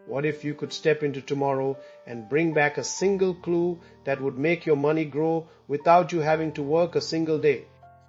What if you could step into tomorrow and bring back a single clue that would make your money grow without you having to work a single day?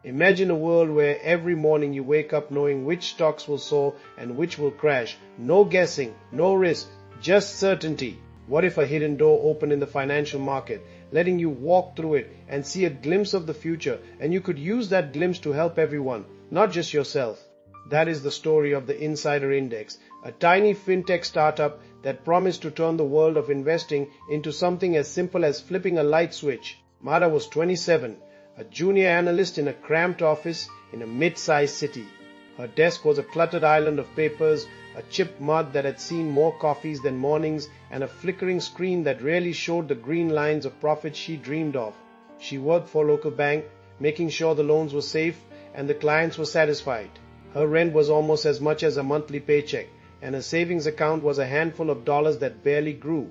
Imagine a world where every morning you wake up knowing which stocks will soar and which will crash. No guessing, no risk, just certainty. What if a hidden door opened in the financial market, letting you walk through it and see a glimpse of the future, and you could use that glimpse to help everyone, not just yourself? That is the story of the Insider Index, a tiny fintech startup that promised to turn the world of investing into something as simple as flipping a light switch. Mara was 27, a junior analyst in a cramped office in a mid-sized city. Her desk was a cluttered island of papers, a chipped mug that had seen more coffees than mornings, and a flickering screen that rarely showed the green lines of profits she dreamed of. She worked for a local bank, making sure the loans were safe and the clients were satisfied. Her rent was almost as much as a monthly paycheck, and her savings account was a handful of dollars that barely grew.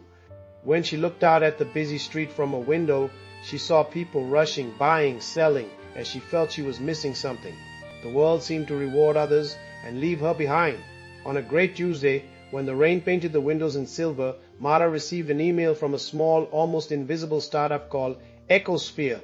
When she looked out at the busy street from a window, she saw people rushing, buying, selling, as she felt she was missing something. The world seemed to reward others and leave her behind. On a great Tuesday, when the rain painted the windows in silver, Mara received an email from a small, almost invisible startup called EchoSphere.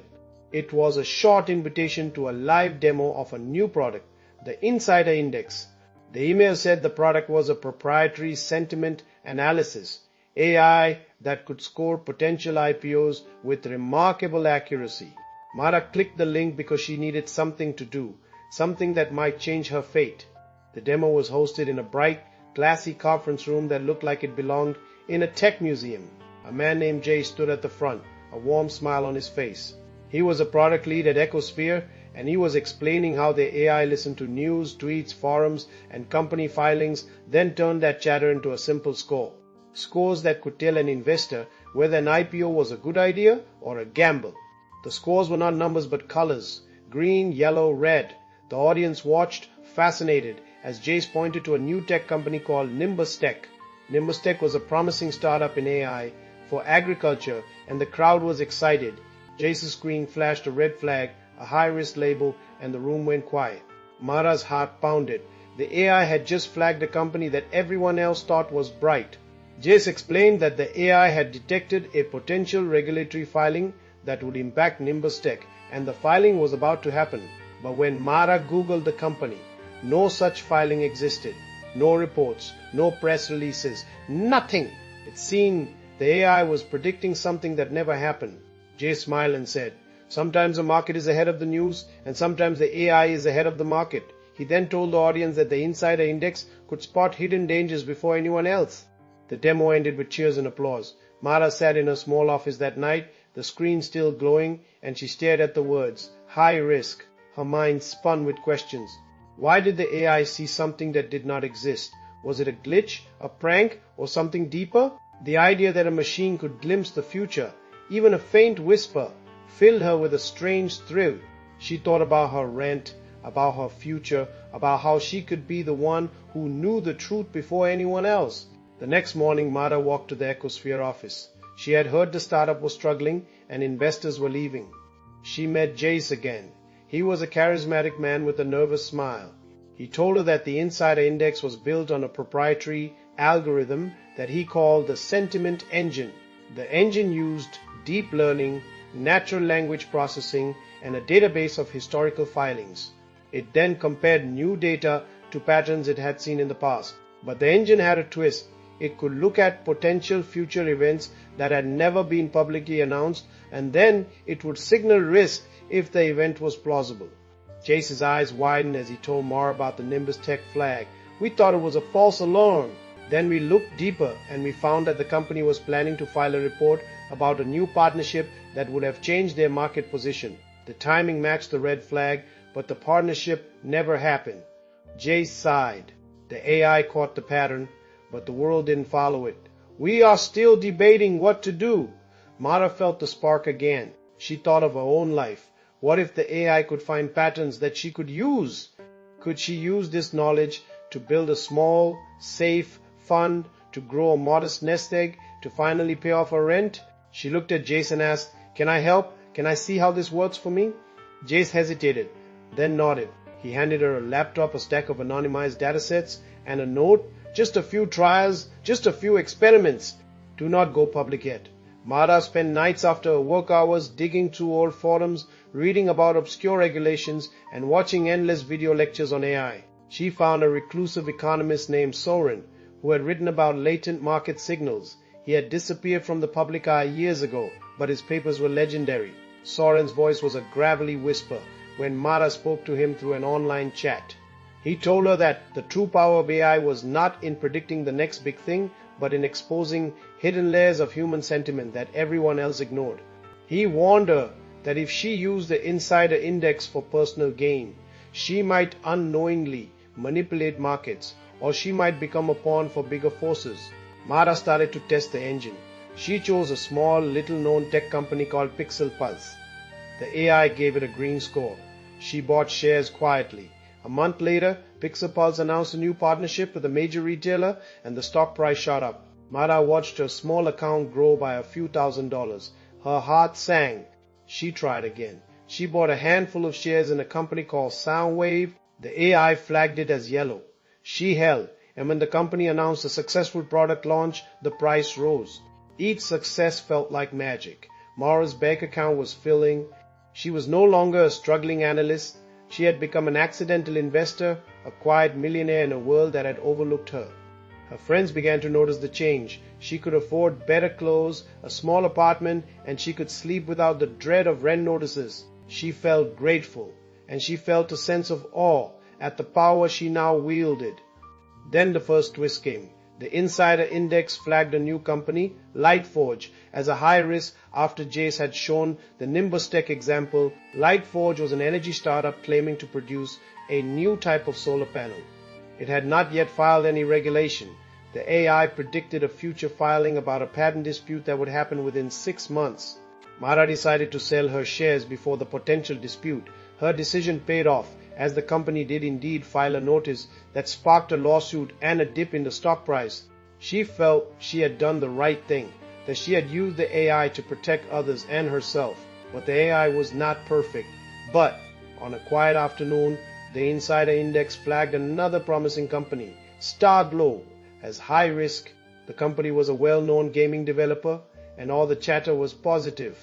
It was a short invitation to a live demo of a new product, the Insider Index. The email said the product was a proprietary sentiment analysis, AI that could score potential IPOs with remarkable accuracy. Mara clicked the link because she needed something to do, something that might change her fate. The demo was hosted in a bright, classy conference room that looked like it belonged in a tech museum. A man named Jay stood at the front, a warm smile on his face. He was a product lead at EchoSphere, and he was explaining how the AI listened to news, tweets, forums, and company filings, then turned that chatter into a simple score. Scores that could tell an investor whether an IPO was a good idea or a gamble. The scores were not numbers but colors: green, yellow, red. The audience watched, fascinated, as Jace pointed to a new tech company called NimbusTech. NimbusTech was a promising startup in AI for agriculture, and the crowd was excited. Jace's screen flashed a red flag, a high-risk label, and the room went quiet. Mara's heart pounded. The AI had just flagged a company that everyone else thought was bright. Jace explained that the AI had detected a potential regulatory filing that would impact NimbusTech, and the filing was about to happen. But when Mara Googled the company, no such filing existed. No reports, no press releases, nothing. It seemed the AI was predicting something that never happened. Jay smiled and said, "Sometimes the market is ahead of the news, and sometimes the AI is ahead of the market." He then told the audience that the Insider Index could spot hidden dangers before anyone else. The demo ended with cheers and applause. Mara sat in her small office that night, the screen still glowing, and she stared at the words, "high risk." Her mind spun with questions. Why did the AI see something that did not exist? Was it a glitch, a prank, or something deeper? The idea that a machine could glimpse the future, even a faint whisper, filled her with a strange thrill. She thought about her rent, about her future, about how she could be the one who knew the truth before anyone else. The next morning, Mara walked to the EchoSphere office. She had heard the startup was struggling and investors were leaving. She met Jace again. He was a charismatic man with a nervous smile. He told her that the Insider Index was built on a proprietary algorithm that he called the sentiment engine. The engine used deep learning, natural language processing, and a database of historical filings. It then compared new data to patterns it had seen in the past. But the engine had a twist. It could look at potential future events that had never been publicly announced, and then it would signal risk if the event was plausible. Jace's eyes widened as he told more about the NimbusTech flag. "We thought it was a false alarm." Then we looked deeper and we found that the company was planning to file a report about a new partnership that would have changed their market position. The timing matched the red flag, but the partnership never happened. Jace sighed. The AI caught the pattern, but the world didn't follow it. "We are still debating what to do." Mara felt the spark again. She thought of her own life. What if the AI could find patterns that she could use? Could she use this knowledge to build a small, safe fund, to grow a modest nest egg, to finally pay off her rent? She looked at Jace and asked, "Can I help? Can I see how this works for me?" Jace hesitated, then nodded. He handed her a laptop, a stack of anonymized datasets, and a note just a few trials, just a few experiments. Do not go public yet. Mara spent nights after work hours digging through old forums, reading about obscure regulations, and watching endless video lectures on AI. She found a reclusive economist named Soren, who had written about latent market signals. He had disappeared from the public eye years ago, but his papers were legendary. Soren's voice was a gravelly whisper when Mara spoke to him through an online chat. He told her that the true power of AI was not in predicting the next big thing, but in exposing hidden layers of human sentiment that everyone else ignored. He warned her that if she used the insider index for personal gain, she might unknowingly manipulate markets, or she might become a pawn for bigger forces. Mara started to test the engine. She chose a small, little-known tech company called Pixel Pulse. The AI gave it a green score. She bought shares quietly. A month later, Pixel Pulse announced a new partnership with a major retailer and the stock price shot up. Mara watched her small account grow by a few $1,000s. Her heart sang. She tried again. She bought a handful of shares in a company called Soundwave. The AI flagged it as yellow. She held, and when the company announced a successful product launch, the price rose. Each success felt like magic. Mara's bank account was filling. She was no longer a struggling analyst. She had become an accidental investor, a quiet millionaire in a world that had overlooked her. Her friends began to notice the change. She could afford better clothes, a small apartment, and she could sleep without the dread of rent notices. She felt grateful, and she felt a sense of awe at the power she now wielded. Then the first twist came. The insider index flagged a new company, Lightforge, as a high risk after Jace had shown the NimbusTech example. Lightforge was an energy startup claiming to produce a new type of solar panel. It had not yet filed any regulation. The AI predicted a future filing about a patent dispute that would happen within 6 months. Mara decided to sell her shares before the potential dispute. Her decision paid off, as the company did indeed file a notice that sparked a lawsuit and a dip in the stock price. She felt she had done the right thing, that she had used the AI to protect others and herself. But the AI was not perfect. But on a quiet afternoon, the insider index flagged another promising company, Starglow, as high risk. The company was a well-known gaming developer, and all the chatter was positive.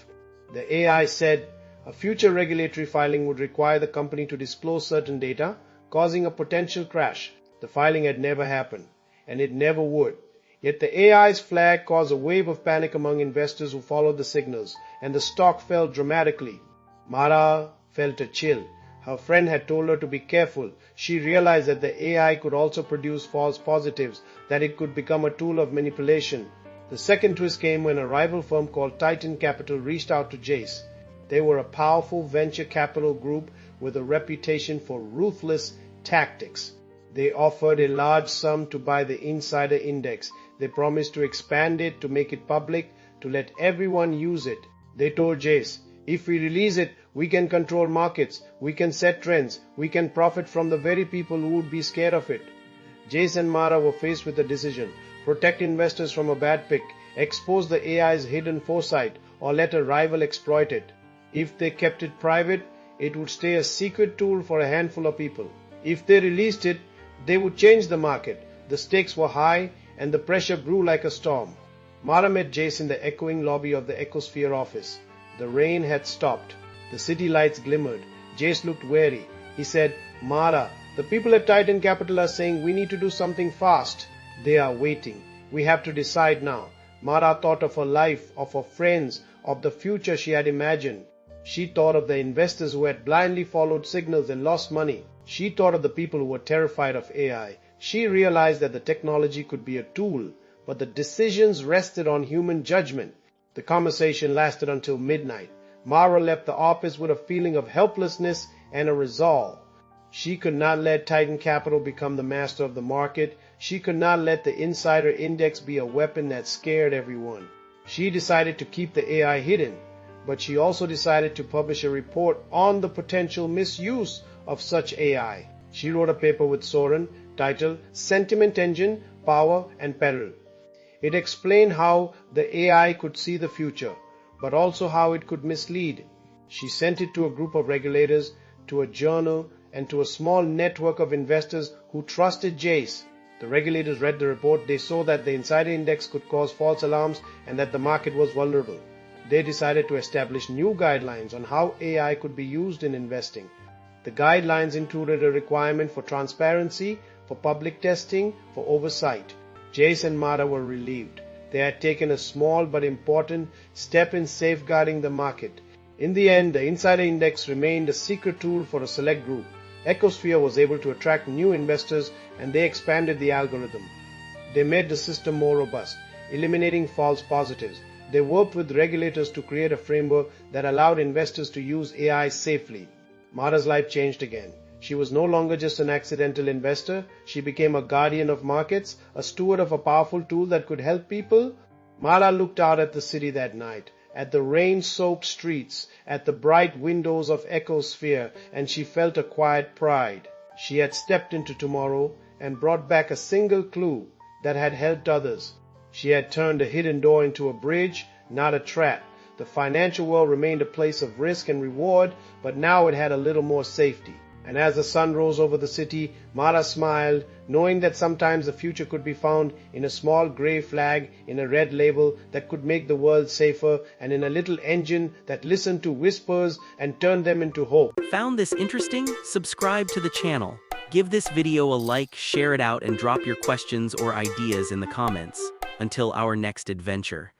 The AI said a future regulatory filing would require the company to disclose certain data, causing a potential crash. The filing had never happened, and it never would. Yet the AI's flag caused a wave of panic among investors who followed the signals, and the stock fell dramatically. Mara felt a chill. Her friend had told her to be careful. She realized that the AI could also produce false positives, that it could become a tool of manipulation. The second twist came when a rival firm called Titan Capital reached out to Jace. They were a powerful venture capital group with a reputation for ruthless tactics. They offered a large sum to buy the insider index. They promised to expand it, to make it public, to let everyone use it. They told Jace, if we release it, we can control markets, we can set trends, we can profit from the very people who would be scared of it. Jace and Mara were faced with a decision: protect investors from a bad pick, expose the AI's hidden foresight, or let a rival exploit it. If they kept it private, it would stay a secret tool for a handful of people. If they released it, they would change the market. The stakes were high, and the pressure grew like a storm. Mara met Jace in the echoing lobby of the EchoSphere office. The rain had stopped. The city lights glimmered. Jace looked wary. He said, Mara, the people at Titan Capital are saying we need to do something fast. They are waiting. We have to decide now. Mara thought of her life, of her friends, of the future she had imagined. She thought of the investors who had blindly followed signals and lost money. She thought of the people who were terrified of AI. She realized that the technology could be a tool, but the decisions rested on human judgment. The conversation lasted until midnight. Mara left the office with a feeling of helplessness and a resolve. She could not let Titan Capital become the master of the market. She could not let the insider index be a weapon that scared everyone. She decided to keep the AI hidden, but she also decided to publish a report on the potential misuse of such AI. She wrote a paper with Soren titled Sentiment Engine, Power and Peril. It explained how the AI could see the future, but also how it could mislead. She sent it to a group of regulators, to a journal, and to a small network of investors who trusted Jace. The regulators read the report. They saw that the insider index could cause false alarms and that the market was vulnerable. They decided to establish new guidelines on how AI could be used in investing. The guidelines included a requirement for transparency, for public testing, for oversight. Jace and Mara were relieved. They had taken a small but important step in safeguarding the market. In the end, the insider index remained a secret tool for a select group. EchoSphere was able to attract new investors and they expanded the algorithm. They made the system more robust, eliminating false positives. They worked with regulators to create a framework that allowed investors to use AI safely. Mara's life changed again. She was no longer just an accidental investor. She became a guardian of markets, a steward of a powerful tool that could help people. Mara looked out at the city that night, at the rain-soaked streets, at the bright windows of EchoSphere, and she felt a quiet pride. She had stepped into tomorrow and brought back a single clue that had helped others. She had turned a hidden door into a bridge, not a trap. The financial world remained a place of risk and reward, but now it had a little more safety. And as the sun rose over the city, Mara smiled, knowing that sometimes the future could be found in a small gray flag, in a red label that could make the world safer, and in a little engine that listened to whispers and turned them into hope. Found this interesting? Subscribe to the channel. Give this video a like, share it out, and drop your questions or ideas in the comments. Until our next adventure.